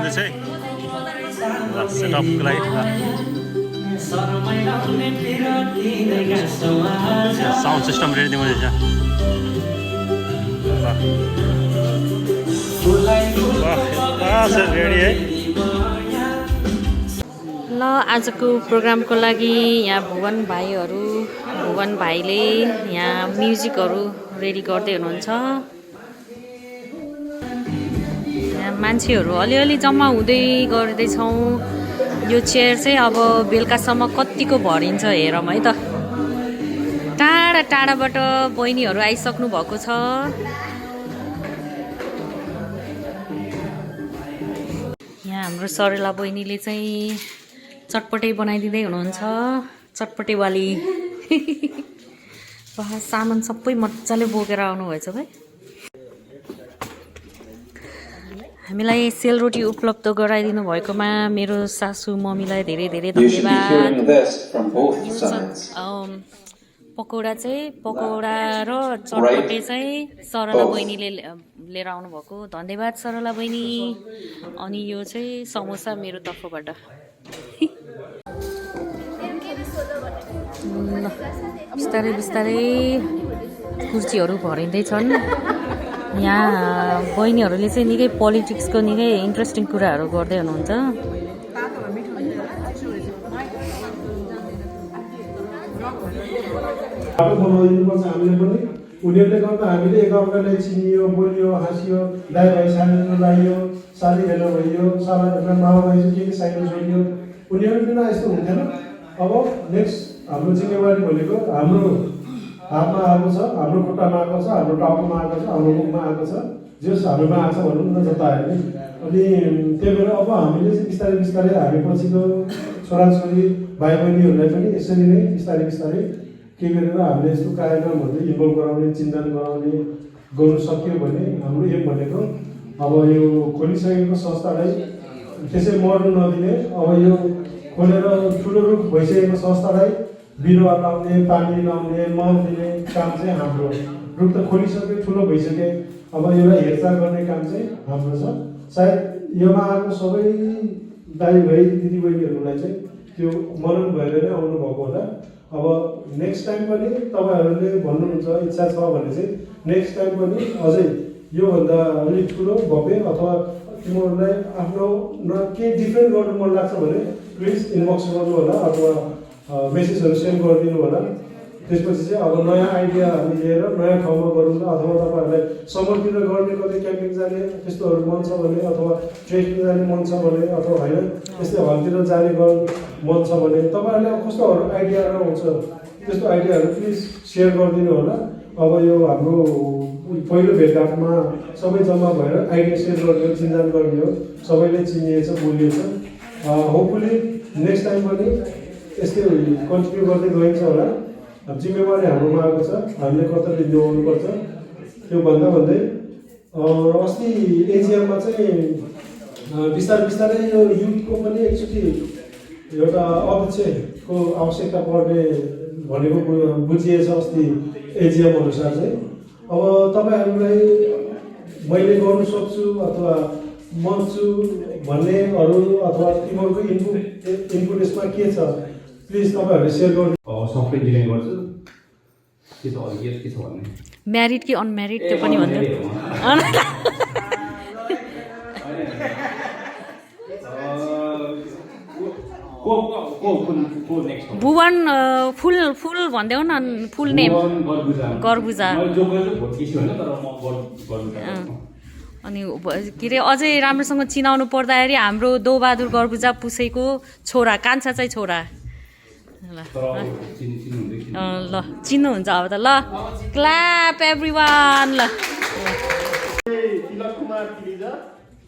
बनाउँदैछ है सेटअपको लागि साउन्ड सिस्टम रेडी हुँदैछ रेडी है ल आजको प्रोग्रामको लागि यहाँ भुवन भाइले यहाँ म्युजिकहरू रेडी गर्दै हुनुहुन्छ। यहाँ मान्छेहरू अलिअलि जम्मा हुँदै गर्दैछौँ। यो चेयर चाहिँ अब बेलुकासम्म कतिको भरिन्छ हेरौँ है त। टाढा टाढाबाट बहिनीहरू आइसक्नु भएको छ। यहाँ हाम्रो सरेला बहिनीले चाहिँ चटपटे बनाइदिँदै हुनुहुन्छ। चटपटेवाली सामान सबै मजाले बोकेर आउनुभएछ भाइ। हामीलाई सेलरोटी उपलब्ध गराइदिनु भएकोमा मेरो सासू मम्मीलाई धेरै धेरै धन्यवाद। पकौडा र चटपटे चाहिँ सरला बहिनीले लिएर आउनुभएको। धन्यवाद सरला बहिनी। अनि यो चाहिँ समोसा मेरो तर्फबाट। बिस्तारै बिस्तारै कुर्सीहरू भरिँदैछन्। यहाँ बहिनीहरूले चाहिँ निकै पोलिटिक्सको निकै इन्ट्रेस्टिङ कुराहरू गर्दै हुनुहुन्छ। उनीहरूले गर्दा हामीले एकअर्कालाई चिनियो, बोलियो, हाँसियो, दाइ भाइ सानो लाइयो, साथी भेला भइयो, साला भेला मामा भाइ के साइनो जोडियो। उनीहरू बिना यस्तो हुन्थेन। अब नेक्स्ट हाम्रो जिम्मेवारी भनेको हाम्रो हातमा आएको छ, हाम्रो खुट्टामा आएको छ, हाम्रो टाउकोमा आएको छ, हाम्रो मुखमा आएको छ, जस हाम्रोमा आएको छ भनौँ न जता आयो नि। अनि त्यही भएर अब हामीले चाहिँ बिस्तारै बिस्तारै हामी पछिको छोराछोरी भाइ बहिनीहरूलाई पनि यसरी नै बिस्तारै बिस्तारै के गरेर हामीले यस्तो कार्यक्रमहरू इन्भल्भ गराउने, चिन्तन गराउने गर्नु सक्यो भने हाम्रो एम भनेको अब यो खोलिसकेको संस्थालाई त्यसै मर्नु नदिने, अब यो खोलेर ठुलो रूप भइसकेको संस्थालाई बिरुवा लाउने, पानी लाउने, मल दिने काम चाहिँ हाम्रो। रुख त खोलिसके, ठुलो भइसके, अब यसलाई हेरचाह गर्ने काम चाहिँ हाम्रो छ। सायद योमा आएको सबै दाइ भाइ दिदीबहिनीहरूलाई चाहिँ त्यो मनन भएर नै आउनुभएको होला। अब नेक्स्ट टाइम पनि तपाईँहरूले भन्नुहुन्छ इच्छा छ भने चाहिँ नेक्स्ट टाइम पनि अझै योभन्दा अलिक ठुलो भव्य अथवा तिमीहरूलाई आफ्नो केही डिफ्रेन्ट गर्नु मन लाग्छ भने प्लिज इनबक्स गर्नु होला अथवा मेसेजहरू सेन्ड गरिदिनु होला। त्यसपछि चाहिँ अब नयाँ आइडिया हामी लिएर नयाँ ठाउँमा गरौँ अथवा तपाईँहरूलाई समरतिर गर्ने कतै क्याम्पिङ जाने त्यस्तोहरू मन छ भने अथवा ट्रेकिङ जाने मन छ भने अथवा होइन त्यस्तै हलतिर जाने मन छ भने तपाईँहरूले कस्तोहरू आइडियाहरू आउँछ त्यस्तो आइडियाहरू प्लिज सेयर गरिदिनु होला। अब यो हाम्रो पहिलो भेटघाटमा सबै जम्मा भएर आइडिया सेयर गरिदियो, चिन्जान गरिदियो, सबैले चिनिएछ, बोलिएछ। होपफुली नेक्स्ट टाइम पनि यस्तै कन्टिन्यू गर्दै गइन्छ होला। जिम्मेवारी हाम्रोमा आएको छ, हामीले कर्तव्य निभाउनुपर्छ। त्यो भन्दै अस्ति एजिएममा चाहिँ बिस्तारै बिस्तारै यो युथको पनि एकचोटि एउटा अध्यक्षको आवश्यकता पर्ने भनेको बुझिएछ अस्ति एजिएम अनुसार चाहिँ। अब तपाईँहरूलाई मैले गर्नु सक्छु अथवा म छु भन्नेहरू अथवा तिमीहरूको इनपुट यसमा के छ प्लिज तपाईँहरूले सेयर गर्नु। सफ्टवेयर इन्जिनियरिङ गर्छु। के छ अरू के छ भन्ने म्यारिड कि अनम्यारिड त्यो पनि भन्नु। भुवन फुल भन्देऊ न फुल नेम गर्बुजा। अनि के अरे अझै राम्रोसँग चिनाउनु पर्दाखेरि हाम्रो दोबहादुर गर्बुजा पुसैको छोरा, कान्छा चाहिँ छोरा। ल चिन्नुहुन्छ अब त। ल क्ल्याप एभ्रिवान। ल तिलक कुमार किरिजा,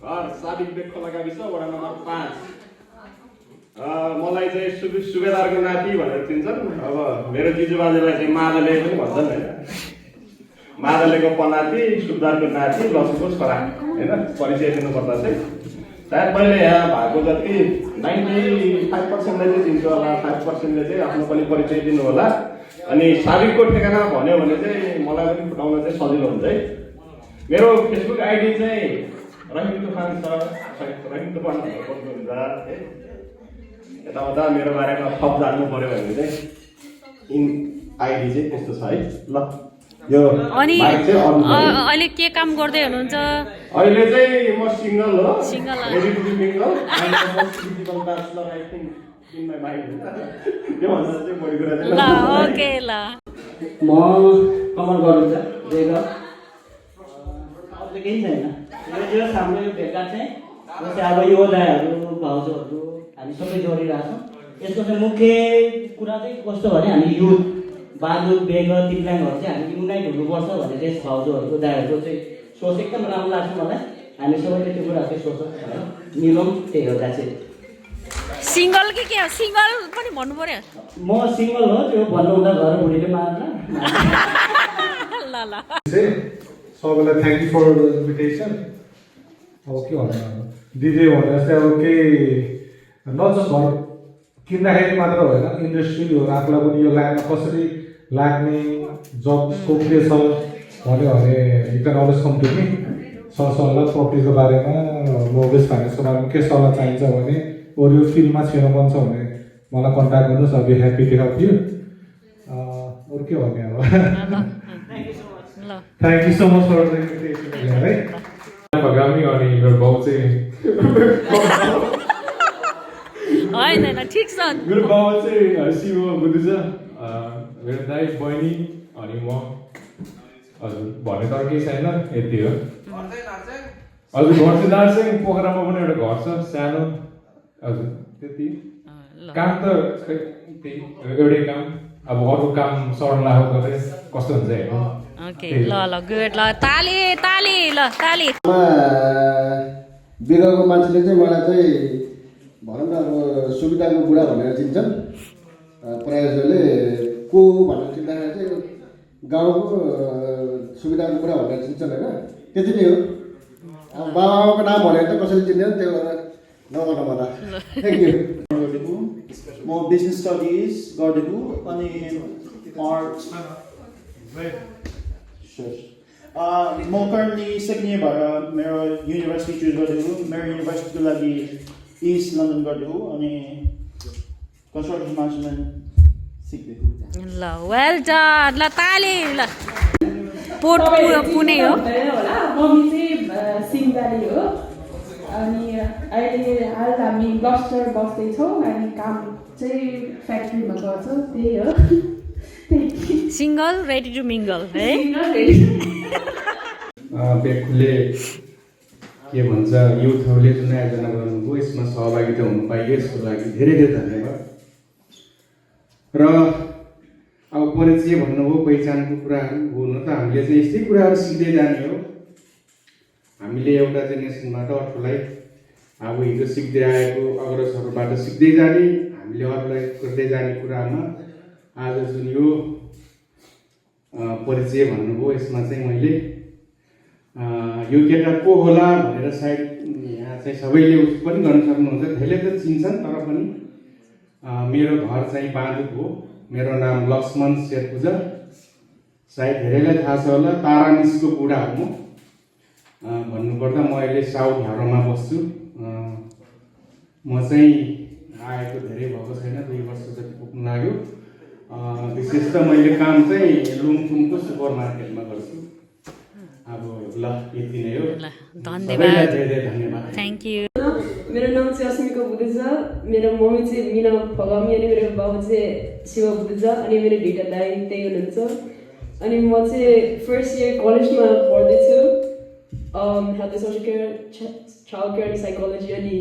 घर साबिक बेग खोला गाविस, वडा नम्बर 5। मलाई चाहिँ सुबेदारको नाति भनेर चिन्छन्। अब मेरो जिजुबाजेलाई चाहिँ मादले पनि भन्छन् होइन। मादलेको पनाति, सुबेदारको नाति, लक्ष्मीको छोरा होइन। परिचय दिनुपर्दा चाहिँ सायद मैले यहाँ भएको जति 95%लाई चाहिँ चिन्छु होला, 5%ले चाहिँ आफ्नो पनि परिचय दिनु होला। अनि साबिकको ठेगाना भन्यो भने चाहिँ मलाई पनि फुटाउन चाहिँ सजिलो हुन्छ है। मेरो फेसबुक आइडी चाहिँ रहिम तुफान छ रहिम तुफान हुन्छ है यताउता मेरो बारेमा थप जान्नु पर्यो भने चाहिँ इन आइडी चाहिँ त्यस्तो छ है ल यो अनि बाइक चाहिँ अरू अहिले के काम गर्दै हुनुहुन्छ अहिले चाहिँ म सिंगल हो Single हो। Ready to be mingle and most beautiful bachelor I think in my mind यो भन्दा चाहिँ बढी कुरा चाहिँ ल ओके ल म कमल गरुन्छ रेगा अझै केही छैन यो हाम्रो यो भेटघाट चाहिँ जस्तै अब यो दाइहरू भाउजूहरू हामी सबै जोडिरहेछौँ यसको चाहिँ मुख्य कुरा चाहिँ कस्तो भने हामी युथ बाजु बेग तिप्लाङहरू चाहिँ हामी युनाइट हुनुपर्छ भन्ने चाहिँ भाउजूहरूको दाइहरूको चाहिँ सोच एकदम राम्रो लाग्छ मलाई हामी सबैले त्यो कुरा चाहिँ सोच्छौँ मिलौँ त्यही हो दा चाहिँ सिंगल कि के हो सिंगल पनि भन्नु पर्यो म सिङ्गल हो त्यो भन्नुहुँदा घर बुढीले मार्न ल ल सबैलाई thank you for the invitation अब के भन्नु दिदी भनेर चाहिँ अब केही न जस्ट घर किन्दाखेरि मात्र होइन इन्डस्ट्रीहरू आफूलाई पनि यो लाइनमा कसरी लाग्ने जब स्कोप के छ भन्यो भने you can always come to me सरसल्लाह प्रपर्टीको बारेमा मोर्गेज फाइनेन्सको बारेमा के सल्लाह चाहिन्छ भने अरू यो फिल्डमा छिर्नु मन छ भने मलाई कन्ट्याक्ट गर्नुहोस् अब ह्याप्पी टु हेल्प यु अरू के भन्ने अब ल thank you so much for the invitation है भगामी अनि मेरो बाउ चाहिँ होइन होइन ठिक छ मेरो बाउ चाहिँ शिव बुद्धिछ मेरो दाइ बहिनी अनि म हजुर भन्ने तर केही छैन यति हो हजुर घर चाहिँ दार्जिलिङ पोखरामा पनि एउटा घर छ सानो हजुर त्यति काम त खै त्यही एउटै काम अब अरू काम सर्न लाग्यो गरे कस्तो हुन्छ हेर्नु ओके ल ल गुड ल ताली ताली ल ताली बिगको मान्छेले चाहिँ मलाई चाहिँ भनौँ न अब सुविधाको बुढा भनेर चिन्छन् प्रायः जसले को भनेर चिन्दाखेरि चाहिँ गाउँको सुविधाको बुढा भनेर चिन्छन् होइन त्यति नै हो अब बाबाको नाम भनेर त कसैले चिन्दैन त्यो भएर नगर्नु मलाई थ्याङ्क यू म बिजनेस स्टडिज गर्दैछु अनि म करेन्टली सेकेन्ड इयर भएर मेरो युनिभर्सिटी चुज गर्दैछु मेरो युनिभर्सिटीको लागि इस्ट लन्डन गर्दैछु अनि कन्स्ट्रक्सन म्यानेजमेन्ट सिक्दैछु ल वेल डन ल ताली ल पोर्ट पुणे हो होला मम्मी चाहिँ सिङ्गाली हो अनि अहिले हाल हामी लस्टर बस्दैछौँ अनि काम चाहिँ फ्याक्ट्रीमा गर्छौँ त्यही हो सिंगल रेडी टु मिंगल है व्यक्तिले के भन्छ युथहरूले जुन आयोजना गर्नुभयो यसमा सहभागिता हुनु पाइयो यसको लागि धेरै धेरै धन्यवाद र अब परिचय भन्नुभयो पहिचानको कुराहरू हुन त हामीले चाहिँ यस्तै कुराहरू सिक्दै जाने हो हामीले एउटा जेनेरेसनबाट अर्कोलाई अब हिजो सिक्दै आएको अग्रजहरूबाट सिक्दै जाने हामीले अरूलाई गर्दै जाने कुरामा आज जुन यो परिचय भन्नुभयो यसमा चाहिँ मैले यो केटा को होला भनेर सायद यहाँ चाहिँ सबैले उस पनि गर्न सक्नुहुन्छ धेरैले त चिन्छन् तर पनि मेरो घर चाहिँ बाँधुक हो मेरो नाम लक्ष्मण शेरपुजा सायद धेरैलाई थाहा छ होला तारानिसको बुढा हो भन्नुपर्दा म अहिले साउथ हारोमा बस्छु म चाहिँ आएको धेरै भएको छैन 2 वर्ष जति पुग्नु लाग्यो विशेष त मैले काम चाहिँ लुङथुङको सुपर मार्केटमा गर्छु अब ल यति नै हो धन्यवाद धेरै धन्यवाद थ्याङ्क यू मेरो नाम चाहिँ अस्मिका बुद्धेजा मेरो मम्मी चाहिँ मिना भगामी अनि मेरो बाबु चाहिँ शिव बुद्धेजा अनि मेरो दुईटा दाइ त्यही हुनुहुन्छ अनि म चाहिँ फर्स्ट इयर कलेजमा पढ्दैछु health social care child care अनि साइकोलोजी अनि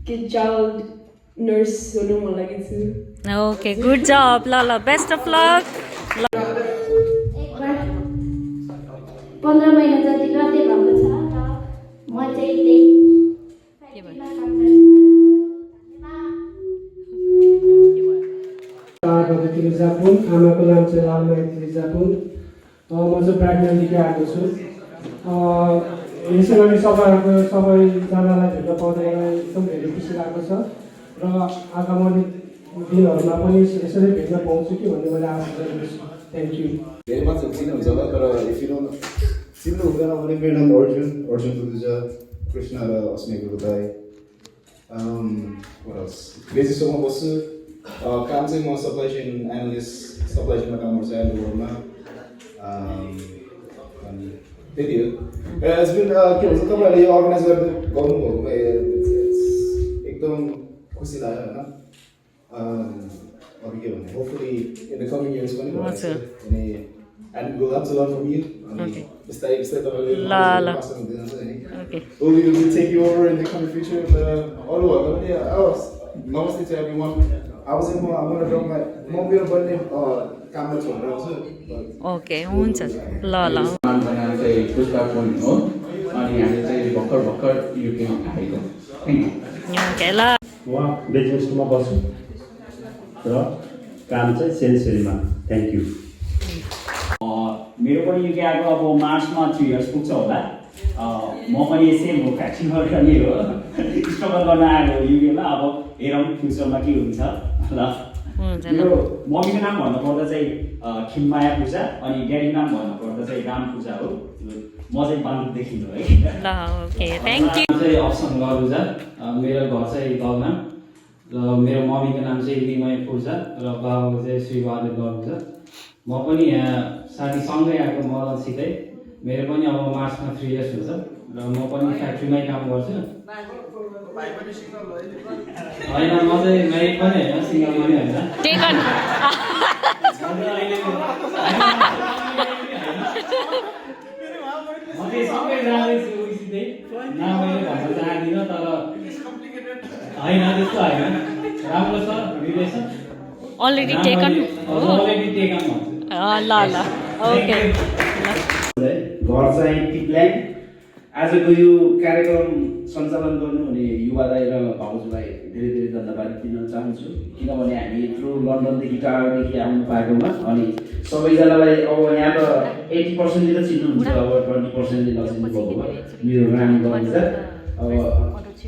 के चाइल्ड नर्स हुनु मन लागेको छु ओके गुड जब ल ल बेस्ट अफ लक 15 महिना जति गर्दै भएको छ र म चाहिँ त्यही त्रिजापुन आमाको नाम चाहिँ लालमाई त्रिजापुन म चाहिँ प्रेग्नेन्टली आएको छु यसै गरी सबैजनालाई भेट्न पाउँदा मलाई एकदम धेरै खुसी लागेको छ र आगामी दिनहरूमा पनि यसरी भेट्न पाउँछु कि भन्ने मैले आशा गरेको छु थ्याङ्क यू धेरै मान्छेहरू चिन्नुहुन्छ होला तर इफ यु डोन्ट चिन्नु हुँदैन भने मेरो नाम अर्जुन दुलुजा कृष्ण र अस्मिको दाई बेसिसमा बस्छु काम चाहिँ म सप्लाई चेन एनालिस्ट सप्लाई चेनमा काम गर्छु एन्डोरमा अनि त्यति हो इट्स बिन के भन्छ तपाईँहरूले यो अर्गनाइज गर्नुभएकोमा एकदम खुसी लाग्यो होइन अरू के भन्ने hopefully in the coming years पनि भन्छ अनि and we'll have to learn from you. Okay. La. Okay. We will take you over in the coming future. Namaste to everyone. I was in I'm going to drop my mobile birthday camera to Okay, हुन्छ ल Pushpa phone हो अनि हामीले चाहिँ भर्खर युकेमा आएको okay ल म बेजमेन्टमा बस्छु र काम चाहिँ सेन्सुरीमा थ्याङ्क यू मेरो पनि युके आएको अब मार्चमा 3 इयर्स पुग्छ होला म पनि सेम हो फ्याक्ट्रीमा गर्ने हो स्ट्रगल गर्न आएको युकेमा अब हेरौँ फ्युचरमा के हुन्छ ल मेरो मम्मीको नाम भन्नुपर्दा चाहिँ खिममाया पूजा अनि ड्याडीको नाम भन्नुपर्दा चाहिँ राम पूजा हो म चाहिँ बालुदेखि हो है ल ओके थ्याङ्क यू चाहिँ अप्सन गरुजा मेरो घर चाहिँ गौना र मेरो मम्मीको नाम चाहिँ लिमय पूजा र बाबाको चाहिँ श्री बहादुर गरुजा म पनि यहाँ साथीसँगै आएको मलसितै मेरो पनि अब मार्चमा 3 इयर्स हुन्छ र म पनि फ्याक्ट्रीमै काम गर्छु होइन म चाहिँ म्यारिड पनि होइन सिङ्गल पनि होइन टेकन म चाहिँ सँगै जाँदैछु उसितै न मैले भन्न चाहदिनँ तर होइन त्यस्तो होइन राम्रो छ relation already taken already taken भन्छ ल ओके घर चाहिँ टिप्ल्याङ आजको यो कार्यक्रम सञ्चालन गर्नुहुने युवा दाइ र भाउजूलाई धेरै धेरै धन्यवाद दिन चाहन्छु किनभने हामी यत्रो लन्डनदेखि टाढादेखि आउनु पाएकोमा अनि सबैजनालाई अब यहाँ त 80% ले त चिन्नुहुन्छ अब 20% ले नचिन्नु भएकोमा मेरो नाम गर्नुहुन्छ अब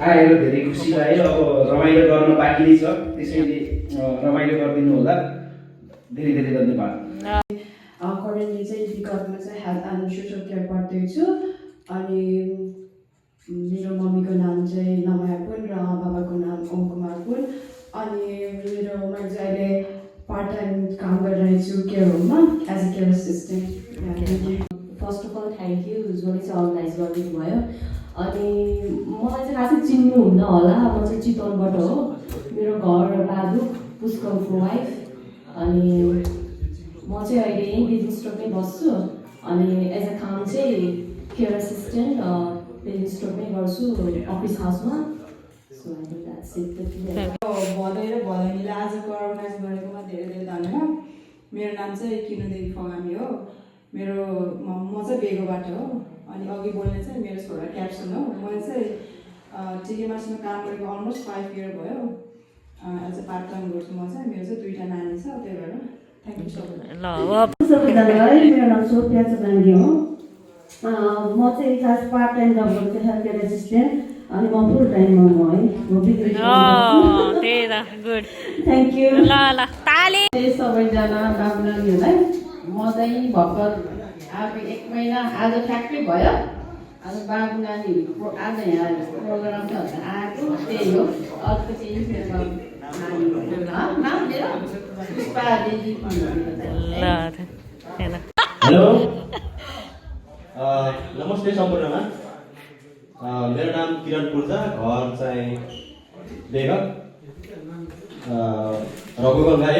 आएर धेरै खुसी लाग्यो अब रमाइलो गर्न बाँकी नै छ त्यसैले रमाइलो गरिदिनु होला धेरै धेरै धन्यवाद करेन्टली चाहिँ विगतमा चाहिँ हेल्थ एन्ड सोसल केयर पढ्दैछु अनि मेरो मम्मीको नाम चाहिँ नमाया पुन र बाबाको नाम ओम कुमार पुन अनि मैले चाहिँ अहिले पार्ट टाइम काम गरिरहेको छु केयर होममा as a care assistant first of all thank you जसले चाहिँ अर्गनाइज गरिदिनु भयो अनि मलाई चाहिँ खासै चिन्नुहुन्न होला म चाहिँ चितवनबाट हो मेरो घर बाबु पुष्करको वाइफ अनि म चाहिँ अहिले यहीँ बिजनेस स्टोरमै बस्छु अनि एज अ काम चाहिँ केयर एसिस्टेन्ट बिजनेस स्टोरमै गर्छु अफिस हाउसमा so I think that's it भदै र भदैनीले आजको अर्गनाइज गरेकोमा धेरै धेरै धन्यवाद मेरो नाम चाहिँ किनुदेवी फगामी हो मेरो म चाहिँ बेगोबाट हो अनि अघि बोल्ने चाहिँ मेरो छोरा क्याप्सन हो मैले चाहिँ टिके मार्समा काम गरेको अलमोस्ट 5 इयर भयो एज अ पार्ट टाइम गर्छु म चाहिँ मेरो चाहिँ 2टा नानी छ त्यही भएर थ्याङ्क यू सबैजनालाई मेरो नाम सोफिया चुनाङ्गी हो म चाहिँ खास पार्ट टाइम जब गर्छु हेल्थ केयर एसिस्टेन्ट अनि म फुल टाइममा म है गुड थ्याङ्क यू ल ताली सबैजना बाबु नानीहरूलाई म चाहिँ भर्खर अब 1 महिना आज फ्याक्ट्री भयो आज बाबु नानीहरू आज यहाँ प्रोग्राम छ भनेर आएको त्यही हो अर्को चाहिँ मेरो नाम मेरो पुष्पा दिदी हेलो नमस्ते सम्पूर्णमा मेरो नाम किरण पूर्जा घर चाहिँ बेगम रघुगङ्गा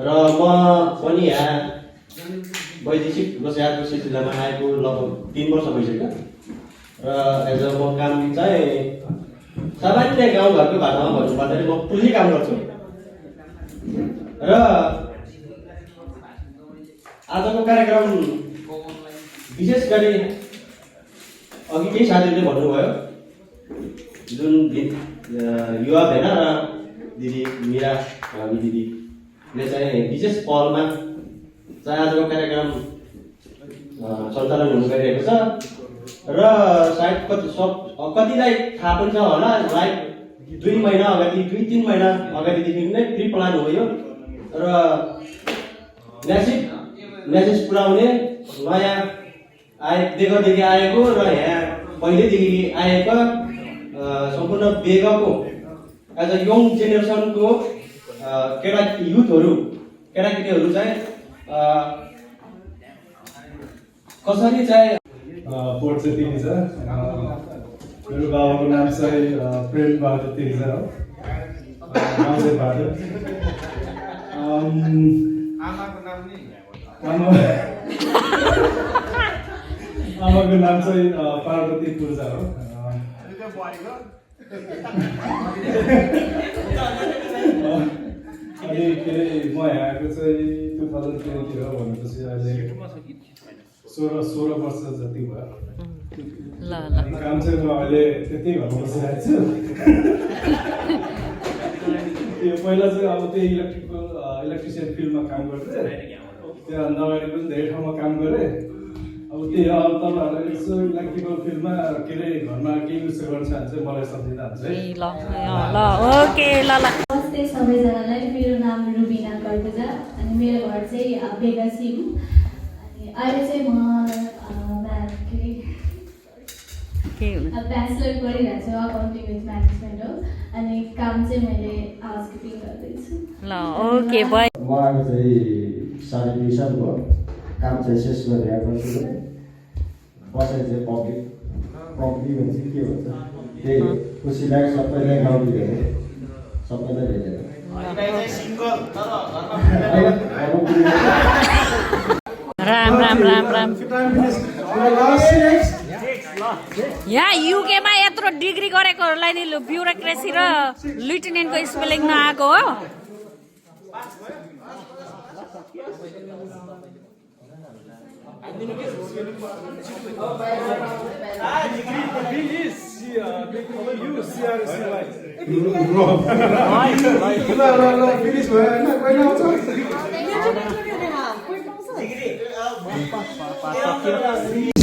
र म पनि यहाँ वैदेशिक रोजगारको सिलसिलामा आएको लगभग 3 वर्ष भइसक्यो र एज अ म काम चाहिँ सामान्य गाउँघरको भाषामा भन्नुपर्दाखेरि म पुल्ली काम गर्छु र आजको कार्यक्रम विशेष गरी अघि केही साथीहरूले भन्नुभयो जुन युवा भेना र दिदी मीरा दिदीले चाहिँ विशेष पहलमा चाहिँ आजको कार्यक्रम सञ्चालन हुनु गइरहेको छ र सायद कतिलाई थाहा पनि छ होला लाइक 2 महिना अगाडि 2-3 महिना अगाडिदेखि नै प्रि प्लान हो यो र मेसेज पुर्याउने नयाँ बेगरदेखि आएको र यहाँ पहिल्यैदेखि आएका सम्पूर्ण बेगको एज अ यङ जेनेरेसनको केटाकेटीहरू चाहिँ कसरी चाहिँ पोर्ट चाहिँ तिमी छ मेरो बाबाको नाम चाहिँ प्रेम बहादुर तिरिजा हो गाउँ चाहिँ बहादुर आमाको नाम चाहिँ पार्वती पूर्जा हो अनि के अरे म यहाँ आएको चाहिँ 2010 हो भनेपछि अहिले 16 वर्ष जति भयो काम चाहिँ म अहिले त्यति घरमा बसिरहेको छु त्यो पहिला चाहिँ अब त्यो इलेक्ट्रिसियन फिल्डमा काम गर्थेँ त्योभन्दा अगाडि पनि धेरै ठाउँमा काम गरेँ अब त्यही अब तपाईँहरूलाई यसो इलेक्ट्रिकल फिल्डमा के अरे घरमा केही युज गर्न चाहन्छ मलाई सम्झिँदा हुन्छ नमस्ते सबैजनालाई मेरो नाम रुबिना कर्पुजा अनि मेरो घर चाहिँ बेगासिम अनि अहिले चाहिँ म ब्याचलर गरिरहेको छु अकाउन्टिङ विथ म्यानेजमेन्ट हो अनि काम चाहिँ मैले हाउसकिपिङ गर्दैछु ल ओके बाइ म आएको चाहिँ 2.5 साल भयो काम चाहिँ शेष गरिरहेको छु बसाइ चाहिँ पब्लिक भन्छ के भन्छ त्यही खुसी लाग्यो सबैलाई गाउँले हेरेँ सबैलाई भेटेर राम यहाँ युकेमा यत्रो डिग्री गरेकोहरूलाई नि ब्युरोक्रेसी र लुटेनेन्टको स्पेलिङ नआएको हो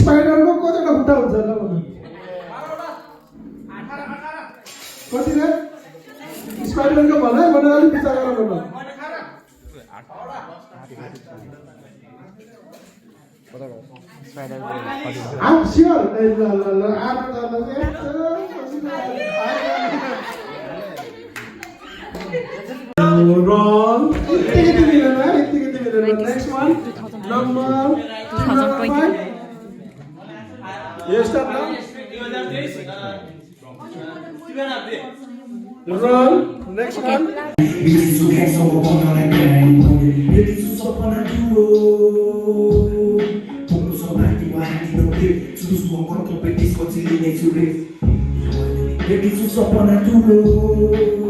स्पाइडरको कतिवटा खुट्टा हुन्छ ल कति रे स्पाइडरको भनाइ मलाई अलिक विचार गरेर भन I'm sure. Wrong. Next one. Number 5. Yes, start now. Wrong. Next one. Tudo